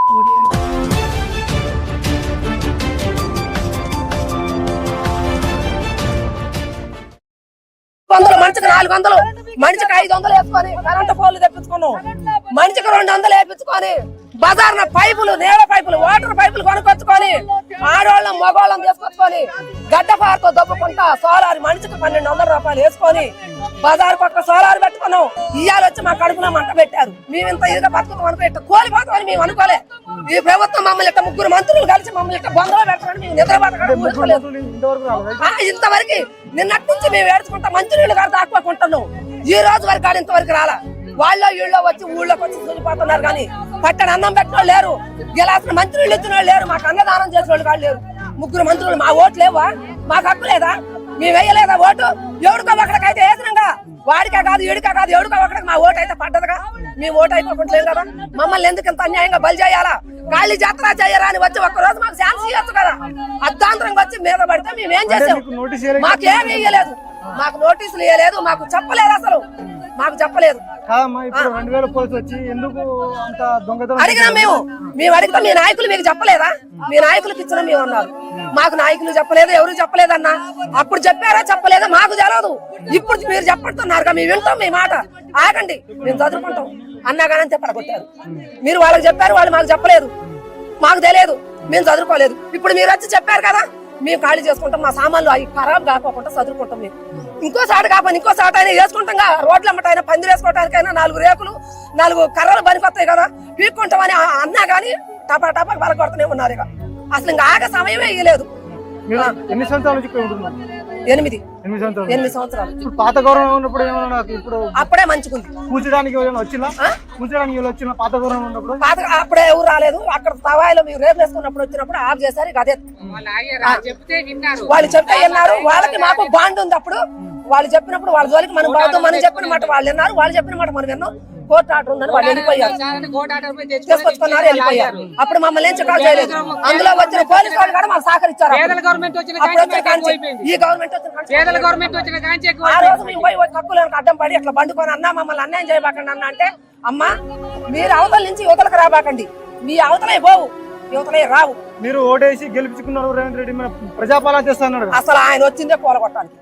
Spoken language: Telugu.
మనిషికి 400, మనిషికి 500 వేసుకొని కరెంటు పోలు తెప్పించుకున్నాం. మనిషికి 200 వేపించుకొని బజార్న పైపులు, నీళ్ళ పైపులు, వాటర్ పైపులు కొనుక్కొచ్చుకొని ఆడవాళ్ళం మగవాళ్ళం తీసుకొచ్చుకొని గడ్డపారతో దొబ్బుకుంటా సోలార్ మనిషికి 1200 రూపాయలు వేసుకొని బజార్కి ఒక్క సోలార్ పెట్టుకున్నాం. ఇవాళ వచ్చి మా కడుపులో మంట పెట్టారు. మేము ఇంత ఇదిగా బతుకుతాం అనుకో, ఇట్లా కోలిపోతామని మేము అనుకోలే. ఈ ప్రభుత్వం మమ్మల్ని ఇట్లా 3 మంత్రులు కలిసి మమ్మల్ని ఇట్లా బొందలో పెట్టారని మేము నిద్ర బతకలేదు. ఇంతవరకు నిన్నటి నుంచి మేము ఏడ్చుకుంటా మంచినీళ్ళు కాదు దాక్కుంటున్నాం. ఈ రోజు వరకు కాదు ఇంతవరకు రాలా. వాళ్ళ ఇళ్ళో వచ్చి ఊళ్ళోకి వచ్చి చనిపోతున్నారు కానీ పట్టణ అన్నం పెట్టిన వాళ్ళు లేరు, గిలాసిన మంచినీళ్ళు ఇచ్చిన వాళ్ళు లేరు, మాకు అన్నదానం చేసిన వాళ్ళు కాదు లేరు. 3 మంత్రులు మా ఓటు లేవా? మాకు హక్కు లేదా? మేము వేయలేదా ఓటు? ఎవడికో ఒకడికైతే వేసినాగా, వాడికే కాదు ఈడికే కాదు ఎవడికో ఒకడికి మా ఓటు అయితే పడ్డదుగా. మేము ఓటు అయిపోకుండా కదా. మమ్మల్ని ఎందుకు ఇంత అన్యాయంగా బలి చేయాలా? ఖాళీ జాతర చేయరా అని వచ్చి ఒక్కరోజు మాకు ఛాన్స్ ఇవ్వచ్చు కదా. అర్ధాంతరంగా వచ్చి మీద పడితే మేమేం చేసాం? మాకేం ఇయ్యలేదు, మాకు నోటీసులు ఇవ్వలేదు, మాకు చెప్పలేదు, అసలు మాకు చెప్పలేదు. అడిగినా మేము అడిగితే మీ నాయకులు మీకు చెప్పలేదా? మీ నాయకులకు ఇచ్చిన మేము అన్నారు. మాకు నాయకులు చెప్పలేదు, ఎవరు చెప్పలేదన్నా. అప్పుడు చెప్పారా చెప్పలేదా మాకు తెలియదు. ఇప్పుడు మీరు చెప్పడుతున్నారు, మేము వింటాం మీ మాట. ఆగండి, మేము చదువుకుంటాం అన్నా కానీ చెప్పడగొట్టారు. మీరు వాళ్ళకి చెప్పారు, వాళ్ళు మాకు చెప్పలేదు, మాకు తెలియదు, మేము చదువుకోలేదు. ఇప్పుడు మీరు వచ్చి చెప్పారు కదా, మేము ఖాళీ చేసుకుంటాం, మా సామాన్లు అవి ఖరాబ్ కాకోకుండా చదువుకుంటాం. మేము ఇంకోసారి కాకపోతే ఇంకోసారి అయినా వేసుకుంటాం. రోడ్ల అమ్మటైనా పందిరి వేసుకోవడానికైనా 4 రేకులు 4 కర్రలు పనికొస్తాయి కదా, పీక్కుంటామని అన్నా కానీ టపా టపా బలకొడుతూనే ఉన్నారు. ఇక అసలు ఇంకా ఆగ సమయమే ఇవ్వలేదు. 8 సంవత్సరాలు పాత గౌరవం ఉన్నప్పుడు ఏమన్నా ఇప్పుడు అప్పుడే మంచిగుంది. కూర్చోడానికి వచ్చిన పాత గౌరవం ఉన్నప్పుడు అప్పుడే ఎవరు రాలేదు. అక్కడ తవాయిలో మీరు రేపు వేసుకున్నప్పుడు వచ్చినప్పుడు ఆఫ్ చేశారు. ఇక అదే వాళ్ళు చెప్తే విన్నారు. వాళ్ళకి మాకు బాండ్ ఉంది. అప్పుడు వాళ్ళు చెప్పినప్పుడు వాళ్ళ జోలికి మనం బాగుతాం. మనం చెప్పిన మాట వాళ్ళు విన్నారు, వాళ్ళు చెప్పిన మాట మనం విన్నాం. కోర్టు ఆర్డర్ ఉందని వాళ్ళు వెళ్ళిపోయారు, తీసుకొచ్చుకున్నారు, వెళ్ళిపోయారు. అప్పుడు మమ్మల్ని ఏం చెప్పాలి చేయలేదు. అందులో వచ్చిన పోలీసు వాళ్ళు కూడా మాకు సహకరించారు. ఈ గవర్నమెంట్ వచ్చిన ఆ రోజు మేము పోయి హక్కులకు అడ్డం పడి అట్లా బండుకొని అన్నా మమ్మల్ని అన్యాయం చేయబాకండి అన్న అంటే, అమ్మా మీరు అవతల నుంచి యువతలకు రాబాకండి, మీ అవతలే పోవు, యువతలే రావు. మీరు ఓటేసి గెలిపించుకున్నారు రేవంత్ రెడ్డి, ప్రజాపాలన చేస్తున్నారు. అసలు ఆయన వచ్చిందే కూలగొట్టాలి.